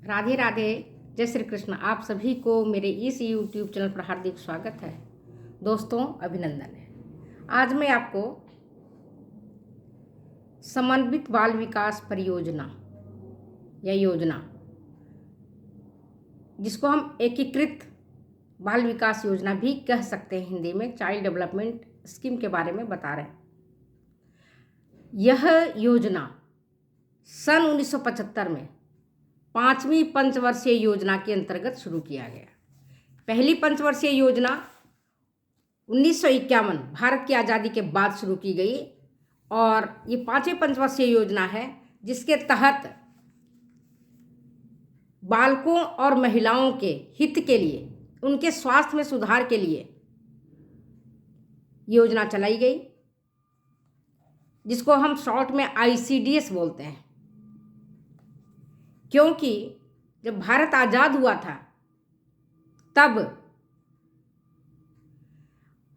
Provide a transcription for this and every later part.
राधे राधे। जय श्री कृष्ण। आप सभी को मेरे इस यूट्यूब चैनल पर हार्दिक स्वागत है। दोस्तों, अभिनंदन है। आज मैं आपको समन्वित बाल विकास परियोजना या योजना, जिसको हम एकीकृत बाल विकास योजना भी कह सकते हैं, हिंदी में चाइल्ड डेवलपमेंट स्कीम के बारे में बता रहे हैं। यह योजना सन 1975 में 5वीं पंचवर्षीय योजना के अंतर्गत शुरू किया गया। पहली पंचवर्षीय योजना 1951 भारत की आज़ादी के बाद शुरू की गई और ये 5वीं पंचवर्षीय योजना है, जिसके तहत बालकों और महिलाओं के हित के लिए, उनके स्वास्थ्य में सुधार के लिए योजना चलाई गई, जिसको हम शॉर्ट में ICDS बोलते हैं। क्योंकि जब भारत आज़ाद हुआ था तब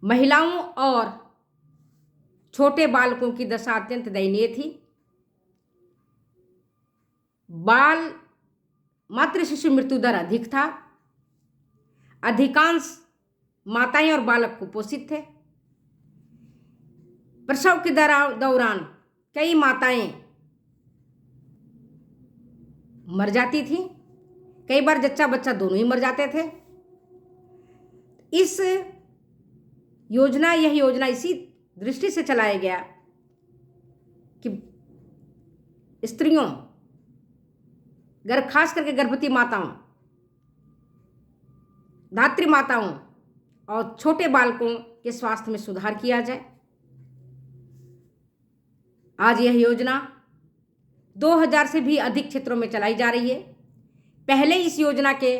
महिलाओं और छोटे बालकों की दशा अत्यंत दयनीय थी। मातृ शिशु मृत्यु दर अधिक था। अधिकांश माताएं और बालक कुपोषित थे। प्रसव के दौरान कई माताएं मर जाती थी, कई बार जच्चा बच्चा दोनों ही मर जाते थे। यह योजना इसी दृष्टि से चलाया गया कि स्त्रियों, खास करके गर्भवती माताओं, धात्री माताओं और छोटे बालकों के स्वास्थ्य में सुधार किया जाए। आज यह योजना 2000 से भी अधिक क्षेत्रों में चलाई जा रही है। पहले इस योजना के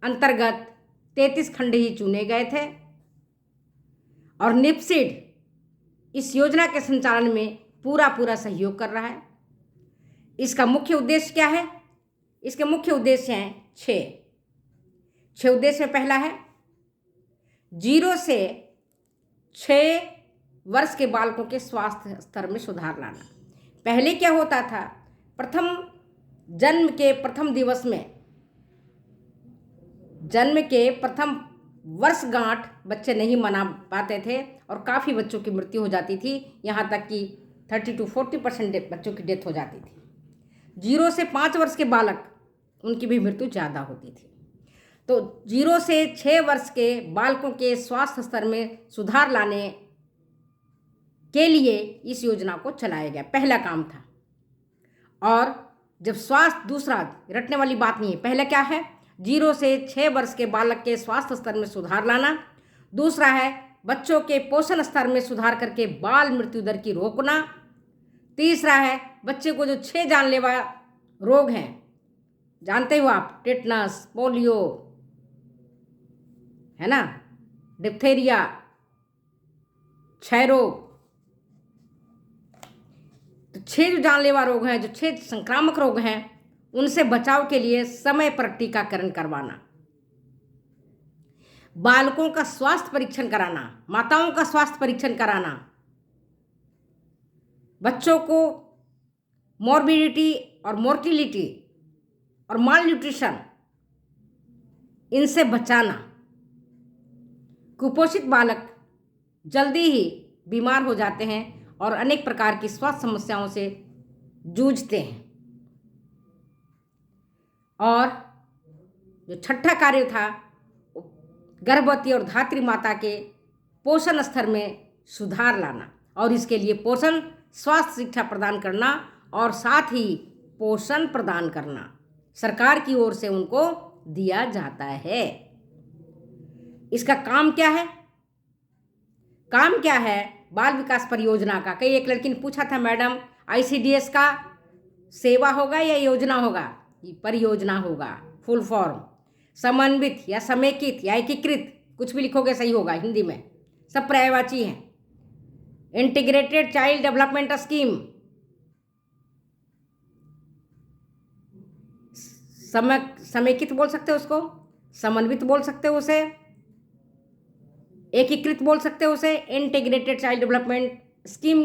अंतर्गत 33 खंड ही चुने गए थे और निप्सिड इस योजना के संचालन में पूरा सहयोग कर रहा है। इसका मुख्य उद्देश्य क्या है? इसके मुख्य उद्देश्य हैं 6 उद्देश्य में पहला है 0 से 6 वर्ष के बालकों के स्वास्थ्य स्तर में सुधार लाना। पहले क्या होता था, जन्म के प्रथम वर्षगांठ बच्चे नहीं मना पाते थे और काफ़ी बच्चों की मृत्यु हो जाती थी। यहाँ तक कि 30 to 40% बच्चों की डेथ हो जाती थी। 0 से 5 वर्ष के बालक, उनकी भी मृत्यु ज़्यादा होती थी। तो 0 से 6 वर्ष के बालकों के स्वास्थ्य स्तर में सुधार लाने के लिए इस योजना को चलाया गया। पहला काम था। और जब स्वास्थ्य, दूसरा रटने वाली बात नहीं है, पहला क्या है? 0 से 6 वर्ष के बालक के स्वास्थ्य स्तर में सुधार लाना। दूसरा है बच्चों के पोषण स्तर में सुधार करके बाल मृत्यु दर की रोकना। तीसरा है बच्चे को जो 6 जानलेवा रोग हैं, जानते हो आप, टेटनस, पोलियो, है ना, डिप्थेरिया, क्षय रोग, तो 6 जो जानलेवा रोग हैं, जो 6 संक्रामक रोग हैं, उनसे बचाव के लिए समय पर टीकाकरण करवाना, बालकों का स्वास्थ्य परीक्षण कराना, माताओं का स्वास्थ्य परीक्षण कराना, बच्चों को मॉर्बिडिटी और मोर्टिलिटी और माल न्यूट्रिशन, इनसे बचाना। कुपोषित बालक जल्दी ही बीमार हो जाते हैं और अनेक प्रकार की स्वास्थ्य समस्याओं से जूझते हैं। और जो छठा कार्य था, गर्भवती और धात्री माता के पोषण स्तर में सुधार लाना और इसके लिए पोषण स्वास्थ्य शिक्षा प्रदान करना और साथ ही पोषण प्रदान करना सरकार की ओर से उनको दिया जाता है। इसका काम क्या है? बाल विकास परियोजना का। कई एक लड़की ने पूछा था, मैडम ICDS का सेवा होगा या योजना होगा? ये परियोजना होगा। फुल फॉर्म समन्वित या समेकित या एकीकृत, कुछ भी लिखोगे सही होगा, हिंदी में सब पर्यायवाची हैं। इंटीग्रेटेड चाइल्ड डेवलपमेंट स्कीम, समेकित बोल सकते हो उसको, समन्वित बोल सकते हो उसे, एकीकृत बोल सकते हो उसे। इंटीग्रेटेड चाइल्ड डेवलपमेंट स्कीम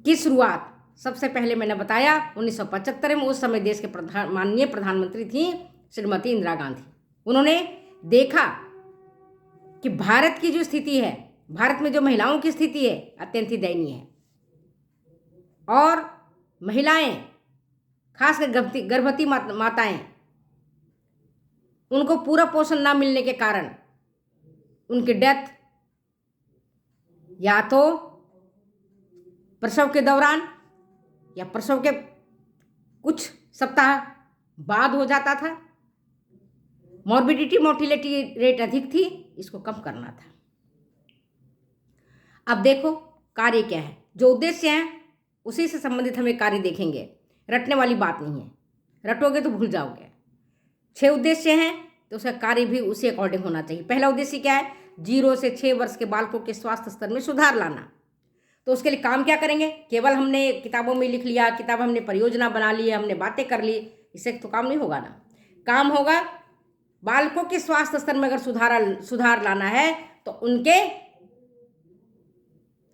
की शुरुआत सबसे पहले मैंने बताया 1975 में, उस समय देश के माननीय प्रधानमंत्री थी श्रीमती इंदिरा गांधी। उन्होंने देखा कि भारत की जो स्थिति है, भारत में जो महिलाओं की स्थिति है, अत्यंत ही दयनीय है। और महिलाएं, खासकर गर्भवती माताएं, उनको पूरा पोषण ना मिलने के कारण उनकी डेथ या तो प्रसव के दौरान या प्रसव के कुछ सप्ताह बाद हो जाता था। मॉर्बिडिटी मोर्टिलिटी रेट अधिक थी, इसको कम करना था। अब देखो कार्य क्या है, जो उद्देश्य है उसी से संबंधित हम एक कार्य देखेंगे। रटने वाली बात नहीं है, रटोगे तो भूल जाओगे। 6 उद्देश्य हैं तो उसका कार्य भी उसी अकॉर्डिंग होना चाहिए। पहला उद्देश्य क्या है? 0 से 6 वर्ष के बालकों के स्वास्थ्य स्तर में सुधार लाना। तो उसके लिए काम क्या करेंगे? केवल हमने किताबों में लिख लिया, किताब हमने परियोजना बना ली, हमने बातें कर ली, इससे तो काम नहीं होगा ना। काम होगा बालकों के स्वास्थ्य स्तर में अगर सुधार लाना है तो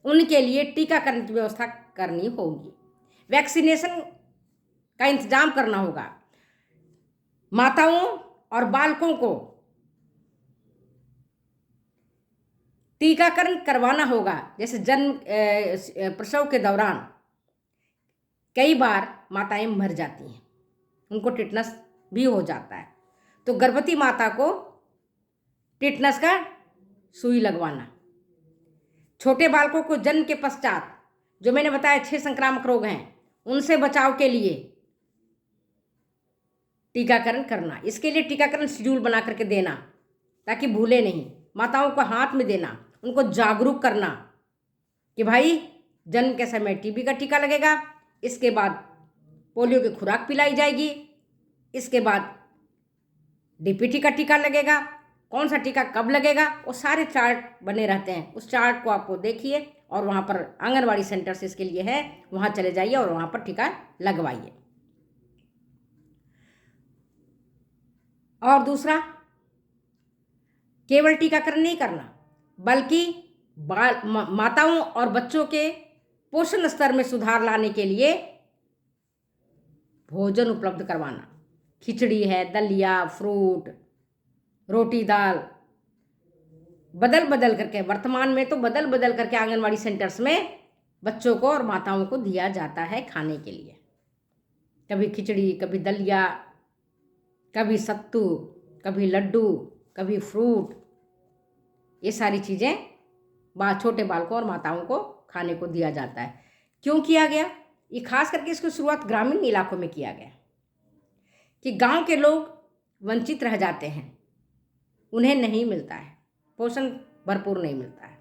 उनके लिए टीकाकरण की व्यवस्था करनी होगी, वैक्सीनेशन का इंतजाम करना होगा, माताओं और बालकों को टीकाकरण करवाना होगा। जैसे प्रसव के दौरान कई बार माताएं मर जाती हैं, उनको टिटनस भी हो जाता है, तो गर्भवती माता को टिटनस का सुई लगवाना। छोटे बालकों को जन्म के पश्चात, जो मैंने बताया 6 संक्रामक रोग हैं, उनसे बचाव के लिए टीकाकरण करना। इसके लिए टीकाकरण शेड्यूल बना करके देना ताकि भूले नहीं। माताओं को हाथ में देना, उनको जागरूक करना कि भाई जन्म के समय टीबी का टीका लगेगा, इसके बाद पोलियो की खुराक पिलाई जाएगी, इसके बाद डीपीटी का टीका लगेगा, कौन सा टीका कब लगेगा, वो सारे चार्ट बने रहते हैं। उस चार्ट को आपको देखिए और वहाँ पर आंगनवाड़ी सेंटर से इसके लिए है, वहाँ चले जाइए और वहाँ पर टीका लगवाइए। और दूसरा, केवल टीकाकरण नहीं करना बल्कि माताओं और बच्चों के पोषण स्तर में सुधार लाने के लिए भोजन उपलब्ध करवाना। खिचड़ी है, दलिया, फ्रूट, रोटी, दाल, बदल बदल करके, वर्तमान में तो बदल बदल करके आंगनवाड़ी सेंटर्स में बच्चों को और माताओं को दिया जाता है खाने के लिए। कभी खिचड़ी, कभी दलिया, कभी सत्तू, कभी लड्डू, कभी फ्रूट, ये सारी चीज़ें छोटे बालकों और माताओं को खाने को दिया जाता है। क्यों किया गया? ये खास करके इसकी शुरुआत ग्रामीण इलाकों में किया गया कि गांव के लोग वंचित रह जाते हैं, उन्हें नहीं मिलता है, पोषण भरपूर नहीं मिलता है।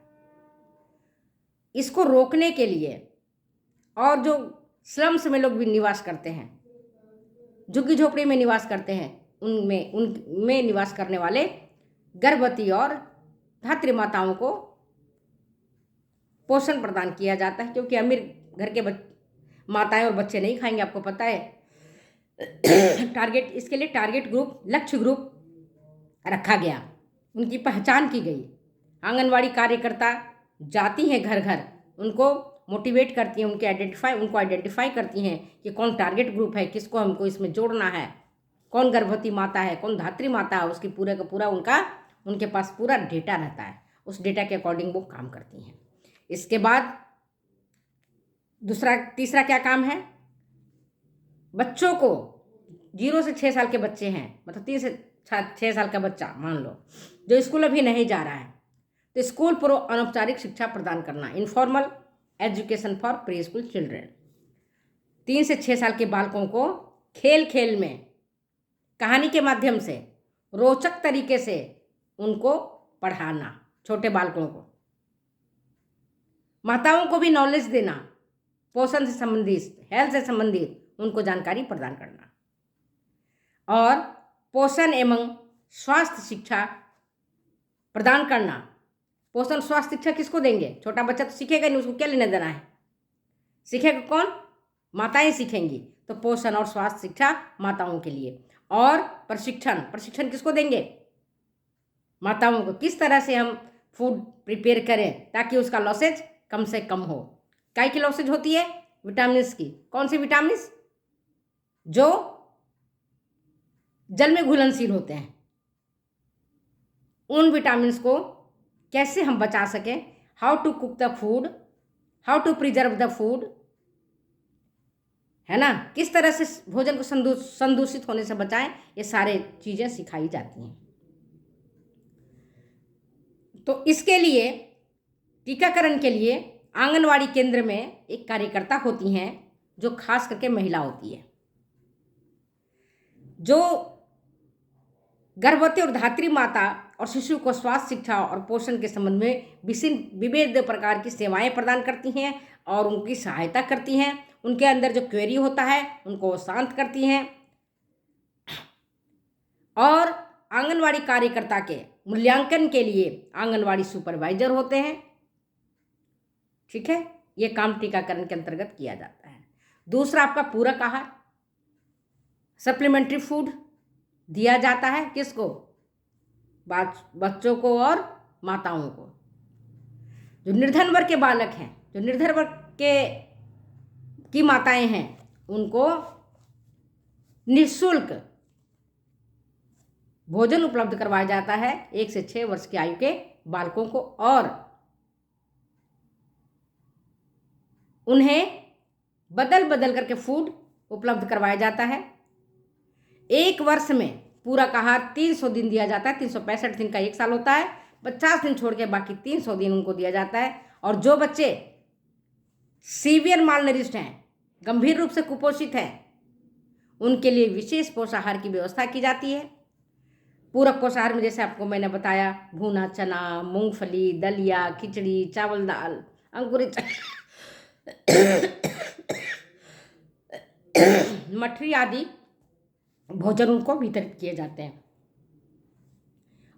इसको रोकने के लिए, और जो स्लम्स में लोग भी निवास करते हैं, झुग्गी झोपड़ी में निवास करते हैं, उनमें निवास करने वाले गर्भवती और धात्री माताओं को पोषण प्रदान किया जाता है, क्योंकि अमीर घर के माताएं और बच्चे नहीं खाएंगे, आपको पता है। इसके लिए टारगेट ग्रुप, लक्ष्य ग्रुप रखा गया, उनकी पहचान की गई। आंगनवाड़ी कार्यकर्ता जाती हैं घर घर, उनको मोटिवेट करती हैं, उनको आइडेंटिफाई करती हैं कि कौन टारगेट ग्रुप है, किसको हमको इसमें जोड़ना है, कौन गर्भवती माता है, कौन धात्री माता है, उसकी पूरे का पूरा उनके पास पूरा डेटा रहता है। उस डेटा के अकॉर्डिंग वो काम करती हैं। इसके बाद तीसरा क्या काम है? बच्चों को 0 से 6 साल के बच्चे हैं, मतलब 3 से 6 साल का बच्चा मान लो, जो स्कूल अभी नहीं जा रहा है, तो स्कूल पूर्व अनौपचारिक शिक्षा प्रदान करना, informal education for pre school children. 3 से 6 साल के बालकों को खेल खेल में, कहानी के माध्यम से, रोचक तरीके से उनको पढ़ाना, छोटे बालकों को। माताओं को भी नॉलेज देना, पोषण से संबंधित, हेल्थ से संबंधित उनको जानकारी प्रदान करना, और पोषण एवं स्वास्थ्य शिक्षा प्रदान करना। पोषण स्वास्थ्य शिक्षा किसको देंगे? छोटा बच्चा तो सीखेगा नहीं, उसको क्या लेना देना है? सीखेगा कौन? माताएं सीखेंगी। तो पोषण और स्वास्थ्य शिक्षा माताओं के लिए। और प्रशिक्षण किसको देंगे? माताओं को। किस तरह से हम फूड प्रिपेयर करें ताकि उसका लॉसेज कम से कम हो। काय की लॉसेज होती है? विटामिन्स की। कौन सी विटामिन्स? जो जल में घुलनशील होते हैं। उन विटामिन्स को कैसे हम बचा सकें, how to cook the food, how to preserve the food, है ना, किस तरह से भोजन को संदूषित होने से बचाएं, ये सारे चीज़ें सिखाई जाती हैं। तो इसके लिए टीकाकरण के लिए आंगनवाड़ी केंद्र में एक कार्यकर्ता होती हैं जो खास करके महिला होती है, जो गर्भवती और धात्री माता और शिशु को स्वास्थ्य, शिक्षा और पोषण के संबंध में विविध प्रकार की सेवाएं प्रदान करती हैं और उनकी सहायता करती हैं। उनके अंदर जो क्वेरी होता है उनको वो शांत करती हैं। और आंगनवाड़ी कार्यकर्ता के मूल्यांकन के लिए आंगनवाड़ी सुपरवाइजर होते हैं। ठीक है, ये काम टीकाकरण के अंतर्गत किया जाता है। दूसरा आपका पूरक आहार, सप्लीमेंट्री फूड दिया जाता है। किसको? बच्चों को और माताओं को। जो निर्धन वर्ग के बालक हैं, जो निर्धन वर्ग की माताएं हैं, उनको निःशुल्क भोजन उपलब्ध करवाया जाता है 1 से 6 वर्ष की आयु के बालकों को, और उन्हें बदल बदल करके फूड उपलब्ध करवाया जाता है। 1 वर्ष में पूरक आहार 300 दिन दिया जाता है। 365 दिन का 1 साल होता है। 50 दिन छोड़ के बाकी 300 दिन उनको दिया जाता है। और जो बच्चे सीवियर मालनरिश्ड हैं, गंभीर रूप से कुपोषित हैं, उनके लिए विशेष पोषाहार की व्यवस्था की जाती है। पूरक पोषाहार में जैसे आपको मैंने बताया, भुना चना, मूंगफली, दलिया, खिचड़ी, चावल दाल, अंकुरित मठरी आदि भोजन उनको वितरित किए जाते हैं।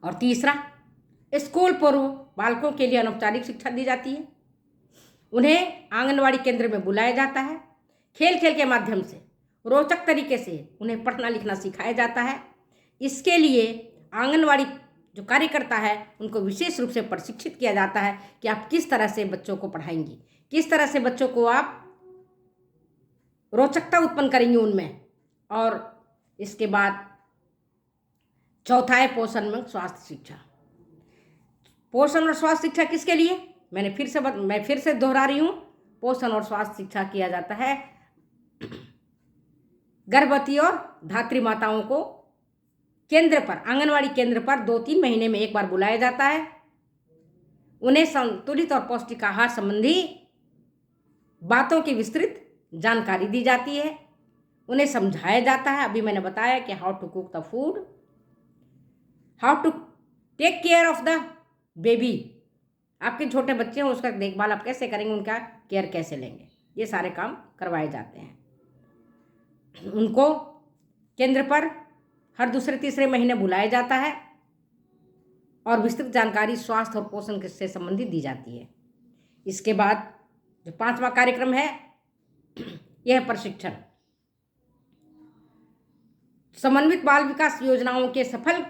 और तीसरा, स्कूल पूर्व बालकों के लिए अनौपचारिक शिक्षा दी जाती है। उन्हें आंगनवाड़ी केंद्र में बुलाया जाता है। खेल खेल के माध्यम से रोचक तरीके से उन्हें पढ़ना लिखना सिखाया जाता है। इसके लिए आंगनवाड़ी जो कार्यकर्ता है उनको विशेष रूप से प्रशिक्षित किया जाता है कि आप किस तरह से बच्चों को पढ़ाएंगी, किस तरह से बच्चों को आप रोचकता उत्पन्न करेंगी उनमें। और इसके बाद चौथा है पोषण में स्वास्थ्य शिक्षा। पोषण और स्वास्थ्य शिक्षा किसके लिए? मैं फिर से दोहरा रही हूँ, पोषण और स्वास्थ्य शिक्षा किया जाता है गर्भवती और धात्री माताओं को केंद्र पर, आंगनवाड़ी केंद्र पर 2-3 महीने में एक बार बुलाया जाता है। उन्हें संतुलित और पौष्टिक आहार संबंधी बातों की विस्तृत जानकारी दी जाती है। उन्हें समझाया जाता है, अभी मैंने बताया कि how to cook the food, how to take care of the baby. आपके छोटे बच्चे हैं, उसका देखभाल आप कैसे करेंगे, उनका केयर कैसे लेंगे, ये सारे काम करवाए जाते हैं। उनको केंद्र पर हर दूसरे तीसरे महीने बुलाया जाता है और विस्तृत जानकारी स्वास्थ्य और पोषण से संबंधित दी जाती है। इसके बाद जो 5वां कार्यक्रम है यह है प्रशिक्षण। समन्वित बाल विकास योजनाओं के सफल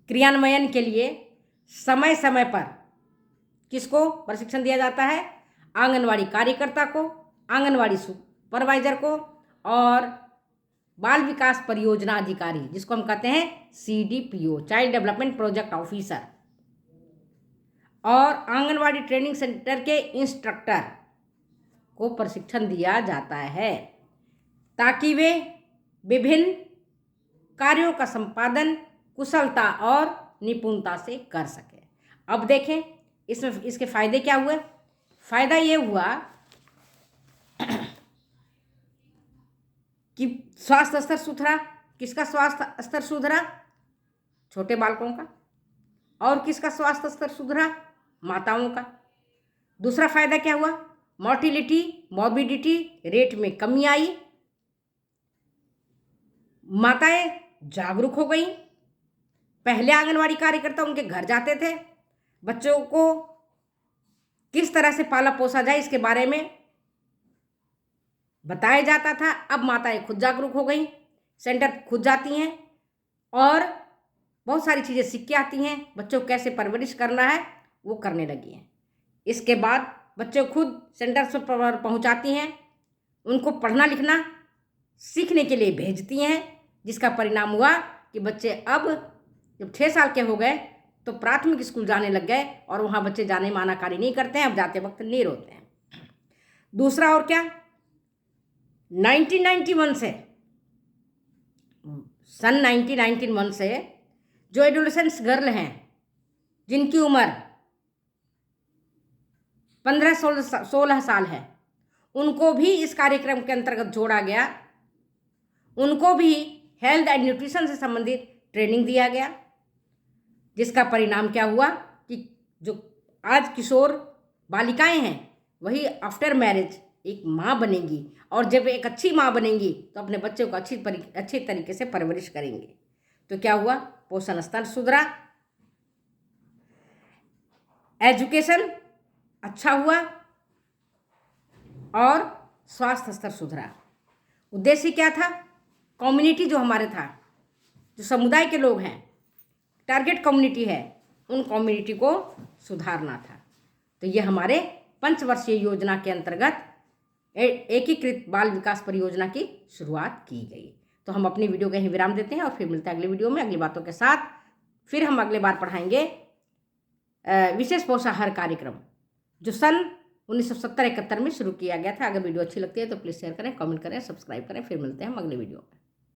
क्रियान्वयन के लिए समय समय पर किसको प्रशिक्षण दिया जाता है? आंगनवाड़ी कार्यकर्ता को, आंगनवाड़ी सुपरवाइजर को और बाल विकास परियोजना अधिकारी, जिसको हम कहते हैं CDPO, child development project officer, और आंगनवाड़ी ट्रेनिंग सेंटर के इंस्ट्रक्टर को प्रशिक्षण दिया जाता है ताकि वे विभिन्न कार्यों का संपादन कुशलता और निपुणता से कर सके। अब देखें इसमें इसके फायदे क्या हुए। फायदा ये हुआ कि स्वास्थ्य स्तर सुधरा। किसका स्वास्थ्य स्तर सुधरा? छोटे बालकों का। और किसका स्वास्थ्य स्तर सुधरा? माताओं का। दूसरा फायदा क्या हुआ? मोर्टिलिटी मॉर्बिडिटी रेट में कमी आई। माताएं जागरूक हो गई। पहले आंगनवाड़ी कार्यकर्ता उनके घर जाते थे, बच्चों को किस तरह से पाला पोसा जाए इसके बारे में बताया जाता था। अब माताएं खुद जागरूक हो गई, सेंटर खुद जाती हैं और बहुत सारी चीज़ें सीख के आती हैं। बच्चों को कैसे परवरिश करना है वो करने लगी हैं। इसके बाद बच्चे खुद सेंटर्स पर पहुंचाती हैं, उनको पढ़ना लिखना सीखने के लिए भेजती हैं, जिसका परिणाम हुआ कि बच्चे अब जब 6 साल के हो गए तो प्राथमिक स्कूल जाने लग गए और वहाँ बच्चे जाने में आनाकानी नहीं करते हैं, अब जाते वक्त नहीं रोते हैं। दूसरा और क्या, 1991 से सन 1991 से जो एडोलेसेंस गर्ल हैं जिनकी उम्र 15-16 साल है, उनको भी इस कार्यक्रम के अंतर्गत जोड़ा गया। उनको भी हेल्थ एंड न्यूट्रिशन से संबंधित ट्रेनिंग दिया गया, जिसका परिणाम क्या हुआ कि जो आज किशोर बालिकाएं हैं वही आफ्टर मैरिज एक माँ बनेंगी, और जब एक अच्छी माँ बनेंगी तो अपने बच्चों को अच्छी तरीके से परवरिश करेंगे। तो क्या हुआ, पोषण स्तर सुधरा, एजुकेशन अच्छा हुआ और स्वास्थ्य स्तर सुधरा। उद्देश्य क्या था, कम्युनिटी जो हमारे था, जो समुदाय के लोग हैं, टारगेट कम्युनिटी है, उन कम्युनिटी को सुधारना था। तो ये हमारे 5 वर्षीय योजना के अंतर्गत एकीकृत बाल विकास परियोजना की शुरुआत की गई। तो हम अपनी वीडियो को यहीं विराम देते हैं और फिर मिलते हैं अगली वीडियो में अगली बातों के साथ। फिर हम अगले बार पढ़ाएंगे विशेष पोषाहार कार्यक्रम जो सन 1970-71 में शुरू किया गया था। अगर वीडियो अच्छी लगती है तो प्लीज़ शेयर करें, कमेंट करें, सब्सक्राइब करें। फिर मिलते हैं हम अगले वीडियो में।